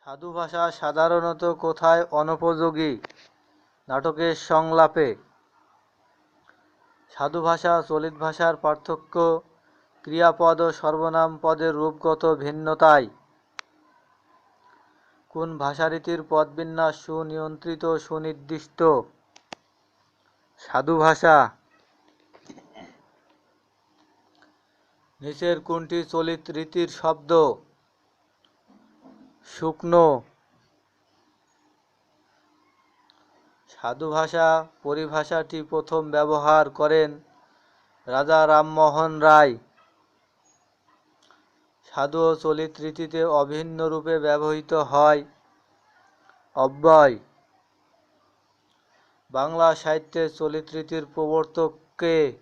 সাধু ভাষা সাধারণত কোথায় অনুপযোগী? নাটকের সংলাপে। সাধু ভাষা চলিত ভাষার পার্থক্য ক্রিয়াপদ ও সর্বনাম পদের রূপগত ভিন্নতায়। কোন ভাষারীতির পদবিন্যাস সুনিয়ন্ত্রিত সুনির্দিষ্ট? সাধু ভাষা। নিচের কোনটি চলিত রীতির শব্দ? শুকনো। সাধু ভাষা পরিভাষাটি প্রথম ব্যবহার করেন রাজা রামমোহন রায়। সাধু ও চলিত রীতিতে অভিন্ন রূপে ব্যবহৃত হয় অব্যয়। বাংলা সাহিত্যের চলিত রীতির প্রবর্তক কে?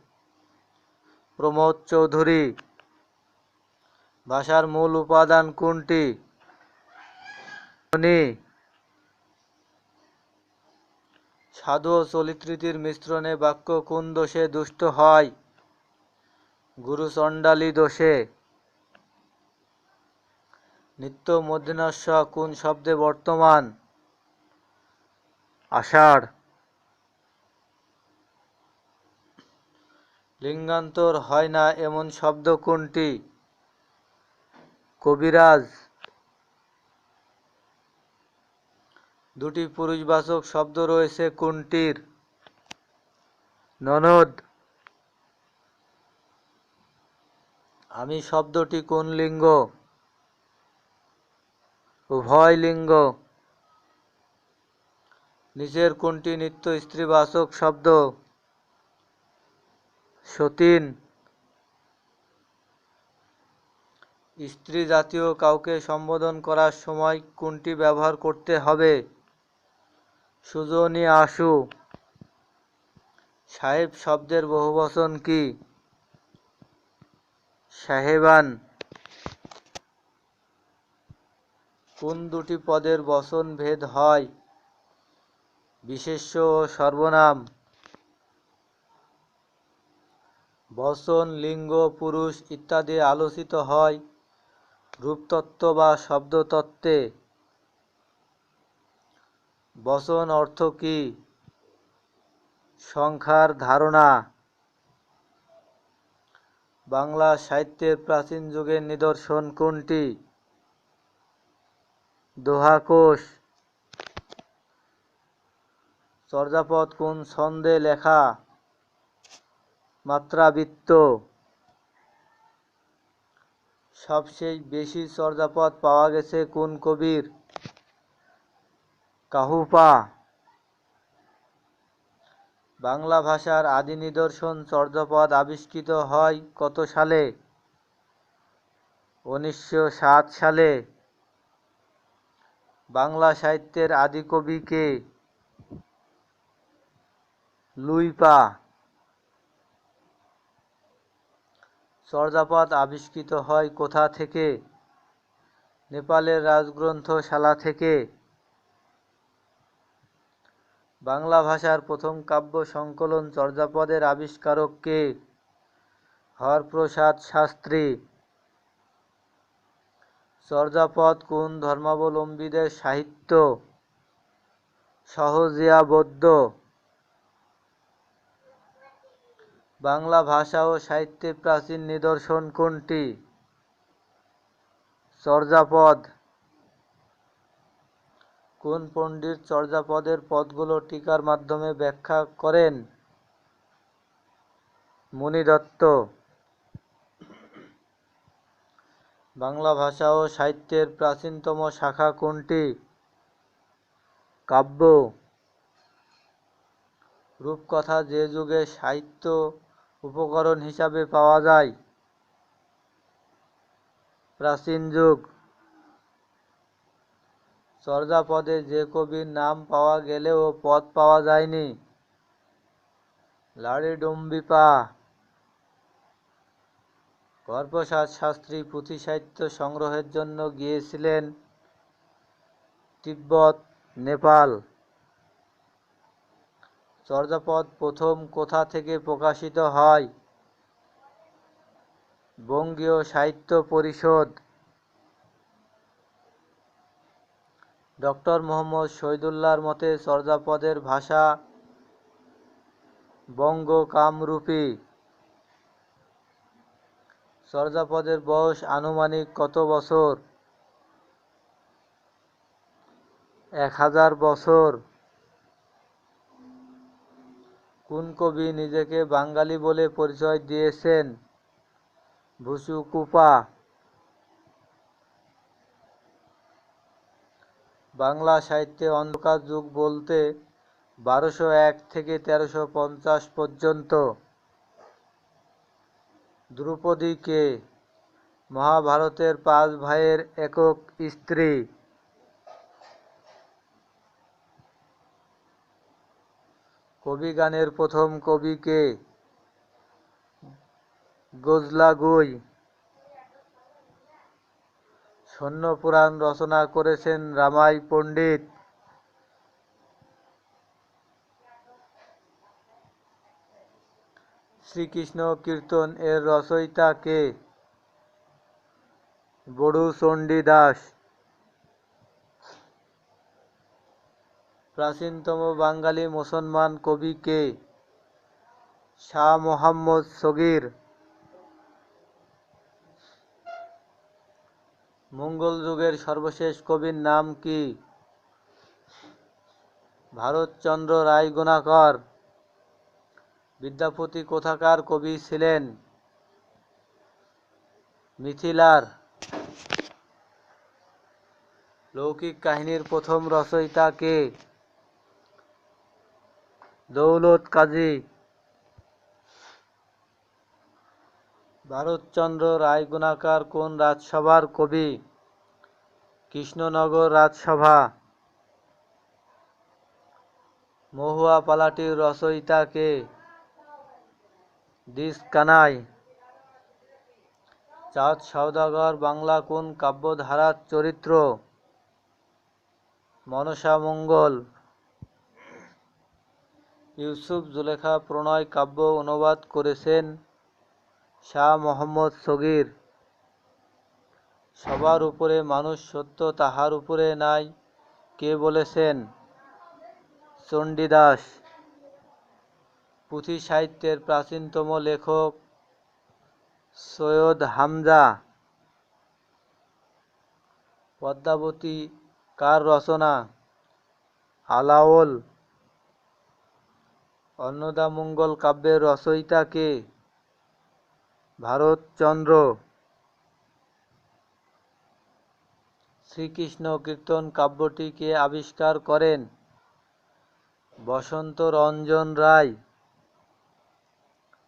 প্রমোদ চৌধুরী। ভাষার মূল উপাদান কোনটি? ধ্বনি। সাধু ও চলিত রীতির মিশ্রণে বাক্য কোন দোষে দুষ্ট হয়? গুরুচণ্ডালী দোষে। নিত্য মূর্ধন্য কোন শব্দে বর্তমান? আষাঢ়। লিঙ্গান্তর হয় না এমন শব্দ কোনটি? কবিরাজ। দুটি পুরুষবাচক শব্দ রয়েছে কোনটির? ননদ। আমি শব্দটি কোন লিঙ্গ? উভয় লিঙ্গ। নিচের কোনটি নিত্য স্ত্রীবাচক শব্দ? সতীন। স্ত্রী জাতীয় কাউকে সম্বোধন করার সময় কোনটি ব্যবহার করতে হবে? সুজনী আশু। সাহেব শব্দের বহুবচন কি? সাহেবান। কোন দুটি পদের বচন ভেদ হয়? বিশেষ্য ও সর্বনাম। বচন লিঙ্গ পুরুষ ইত্যাদি আলোচিত হয় রূপতত্ত্ব বা শব্দতত্ত্বে। বচন অর্থ কি? সংখ্যার ধারণা। বাংলা সাহিত্যের প্রাচীন যুগের নিদর্শন কোনটি? দোহাকোষ। চর্যাপদ কোন ছন্দে লেখা? মাত্রাবৃত্ত। সবচেয়ে বেশি চর্যাপদ পাওয়া গেছে কোন কবির? কাহুপা। বাংলা ভাষার আদি নিদর্শন চর্যাপদ আবিষ্কৃত হয় কত সালে? 1907 সালে। বাংলা সাহিত্যের আদি কবি কে? লুইপা। চর্যাপদ আবিষ্কৃত হয় কোথা থেকে? নেপালের রাজগ্রন্থশালা থেকে। বাংলা ভাষার প্রথম কাব্য সংকলন চর্যাপদের আবিষ্কারক কে? হরপ্রসাদ শাস্ত্রী। চর্যাপদ কোন ধর্মাবলম্বীদের সাহিত্য? সহজিয়া বৌদ্ধ। বাংলা ভাষা ও সাহিত্যে প্রাচীন নিদর্শন কোনটি? চর্যাপদ। কোন পণ্ডিত চর্যাপদের পদগুলো টীকার মাধ্যমে ব্যাখ্যা করেন? মুনিদত্ত। বাংলা ভাষা ও সাহিত্যের প্রাচীনতম শাখা কোনটি? কাব্য। রূপকথা যে যুগে সাহিত্য উপকরণ হিসাবে পাওয়া যায়? প্রাচীন যুগ। চর্যাপদে যে কবির নাম পাওয়া গেলেও পদ পাওয়া যায়নি? লাড়িডুমবিপা। হরপ্রসাদ শাস্ত্রী পুঁথি সাহিত্য সংগ্রহের জন্য গিয়েছিলেন তিব্বত, নেপাল। চর্যাপদ প্রথম কোথা থেকে প্রকাশিত হয়? বঙ্গীয় সাহিত্য পরিষদ। ডক্টর মোহাম্মদ শহীদুল্লাহর মতে চর্যাপদের ভাষা বঙ্গ কামরূপী। চর্যাপদের বয়স আনুমানিক কত বছর? 1000 বছর। কোন কবি নিজেকে বাঙালি বলে পরিচয় দিয়েছেন? ভুসুকুপা। বাংলা সাহিত্যে অন্ধকার যুগ বলতে 1201 থেকে 1350 পর্যন্ত। দ্রৌপদী কে? মহাভারতের 5 ভাইয়ের একক স্ত্রী। কবিগানের প্রথম কবি কে? গোজলাগুই। শূন্য পুরাণ রচনা করেছেন রামাই পণ্ডিত। শ্রীকৃষ্ণ কীর্তন এর রচয়িতা কে? বড়ু চণ্ডীদাস। প্রাচীনতম বাঙালি মুসলমান কবি কে? শাহ মোহাম্মদ সগীর। মঙ্গল যুগের সর্বশেষ কবির নাম কি? ভারতচন্দ্র রায়গুণাকর। বিদ্যাপতি কোথাকার কবি ছিলেন? মিথিলার। লৌকিক কাহিনীর প্রথম রচয়িতা কে? দৌলত কাজী। ভারতচন্দ্র রায়গুণাকর কোন রাজসভার কবি? কৃষ্ণনগর রাজসভা। মহুয়া পালাটির রচয়িতা কে? দিস কানাই। চাঁদ সওদাগর বাংলা কোন কাব্যধারার চরিত্র? মনসামঙ্গল। ইউসুফ জুলেখা প্রণয় কাব্য অনুবাদ করেছেন শাহ মোহাম্মদ সগীর। সবার উপরে মানুষ সত্য তাহার উপরে নাই কে বলেছেন? চণ্ডীদাস। পুঁথি সাহিত্যের প্রাচীনতম লেখক সৈয়দ হামজা। পদ্মাবতী কার রচনা? আলাওল। অন্নদামঙ্গল কাব্যের রচয়িতা কে? ভারতচন্দ্র। শ্রীকৃষ্ণ কীর্তন কাব্যটি কে আবিষ্কার করেন? বসন্ত রঞ্জন রায়।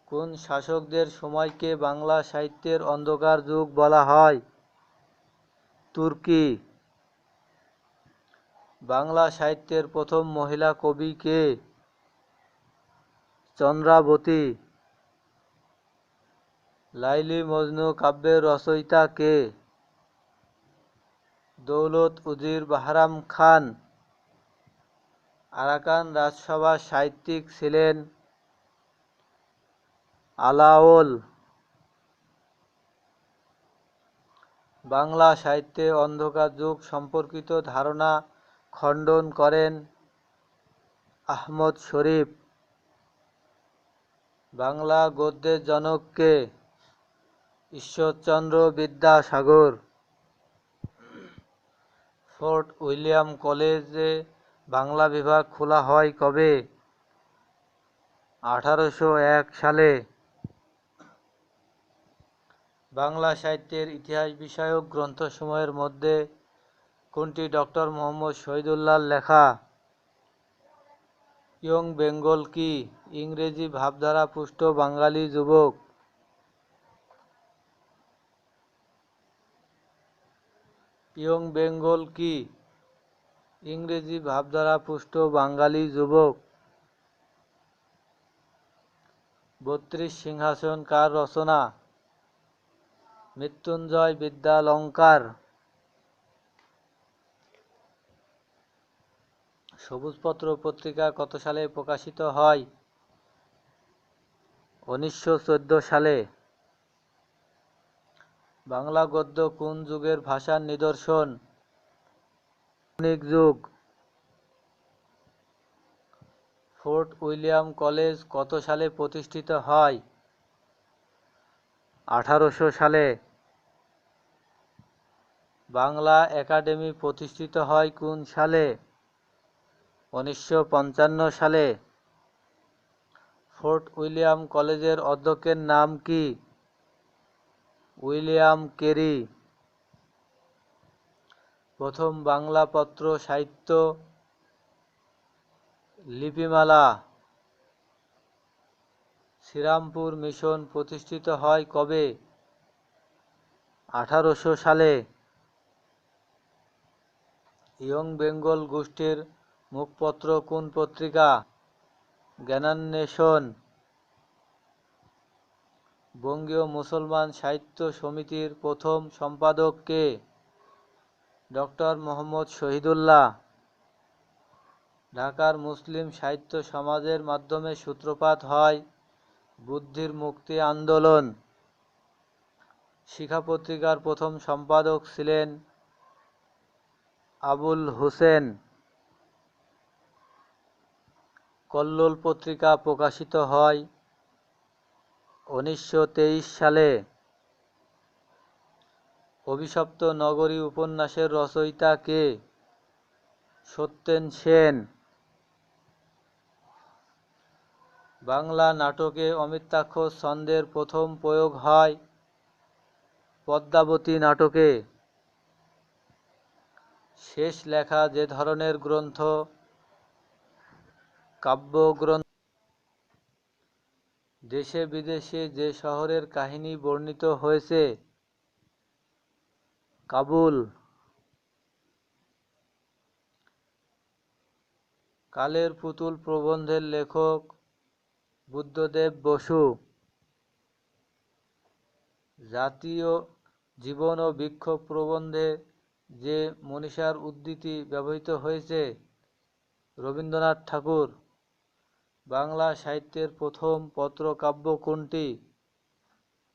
কোন শাসকদের সময়কে বাংলা সাহিত্যের অন্ধকার যুগ বলা হয়? তুর্কি। বাংলা সাহিত্যের প্রথম মহিলা কবি কে? চন্দ্রাবতী। লাইলি মজনু কাব্যের রচয়িতা কে? দৌলত উজির বাহরাম খান। আরাকান রাজসভার সাহিত্যিক ছিলেন আলাওল। বাংলা সাহিত্যে অন্ধকার যুগ সম্পর্কিত ধারণা খণ্ডন করেন আহমদ শরীফ। বাংলা গদ্যের জনক কে? ঈশ্বরচন্দ্র বিদ্যাসাগর। ফোর্ট উইলিয়াম কলেজে বাংলা বিভাগ খোলা হয় কবে? 1801 সালে। বাংলা সাহিত্যের ইতিহাস বিষয়ক গ্রন্থসমূহের মধ্যে কোনটি ডক্টর মোহাম্মদ শহীদুল্লাহর লেখা? ইয়ং বেঙ্গল কি? ইংরেজি ভাবধারা পুষ্ট বাঙালি যুবক। ইয়ং বেঙ্গল কি? ইংরেজি ভাবধারা পুষ্ট বাঙালি যুবক। 32 সিংহাসন কার রচনা? মৃত্যুঞ্জয় বিদ্যালঙ্কার। সবুজপত্র পত্রিকা কত সালে প্রকাশিত হয়? 1914 সালে। বাংলা গদ্য কোন যুগের ভাষার নিদর্শন? আধুনিক যুগ। ফোর্ট উইলিয়াম কলেজ কত সালে প্রতিষ্ঠিত হয়? 1800 সালে। বাংলা একাডেমি প্রতিষ্ঠিত হয় কোন সালে? 1955 সালে। ফোর্ট উইলিয়াম কলেজের অধ্যক্ষের নাম কি? William Carey. প্রথম বাংলা পত্র সাহিত্য লিপিমালা। শ্রীরামপুর মিশন প্রতিষ্ঠিত হয় কবে? 1800 সালে। ইয়ং বেঙ্গল গোষ্ঠীর মুখপত্র কোন পত্রিকা? জ্ঞানান্বেষণ। বঙ্গীয় মুসলমান সাহিত্য সমিতির প্রথম সম্পাদক কে? ডক্টর মোহাম্মদ শহীদুল্লাহ। ঢাকার মুসলিম সাহিত্য সমাজের মাধ্যমে সূত্রপাত হয় বুদ্ধির মুক্তি আন্দোলন। শিখা পত্রিকার প্রথম সম্পাদক ছিলেন আবুল হোসেন। কল্লোল পত্রিকা প্রকাশিত হয় 1923 সালে। অভিশপ্ত নগরী উপন্যাসের রচয়িতা কে? সত্যেন সেন। বাংলা নাটকে অমিত্রাক্ষর ছন্দের প্রথম প্রয়োগ হয় পদ্মাবতী নাটকে। শেষ লেখা যে ধরনের গ্রন্থ? কাব্যগ্রন্থ। দেশে বিদেশে যে শহরের কাহিনী বর্ণিত হয়েছে? কাবুল। কালের পুতুল প্রবন্ধের লেখক বুদ্ধদেব বসু। জাতীয় জীবন ও বিক্ষোভ প্রবন্ধে যে মনীষার উদ্ধৃতি ব্যবহৃত হয়েছে? রবীন্দ্রনাথ ঠাকুর। বাংলা সাহিত্যের প্রথম পত্রকাব্য কোনটি?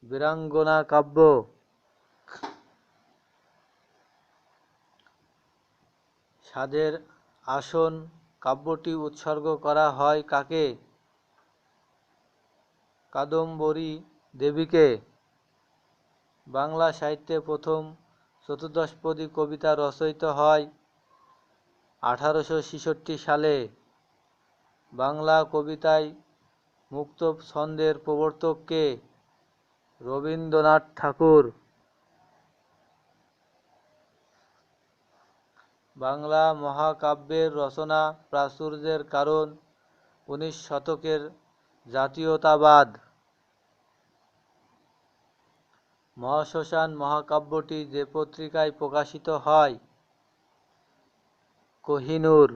বীরাঙ্গনা কাব্য। সাধের আসন কাব্যটি উৎসর্গ করা হয় কাকে? কাদম্বরী দেবীকে। বাংলা সাহিত্যে প্রথম চতুর্দশপদী কবিতা রচিত হয় 1866 সালে। বাংলা কবিতায় মুক্ত ছন্দের প্রবর্তক কে? রবীন্দ্রনাথ ঠাকুর। বাংলা মহাকাব্যের রচনা প্রাচুর্যের কারণ 19 শতকের জাতীয়তাবাদ। মহাশ্মশান মহাকাব্যটি যে পত্রিকায় প্রকাশিত হয়? কোহিনূর।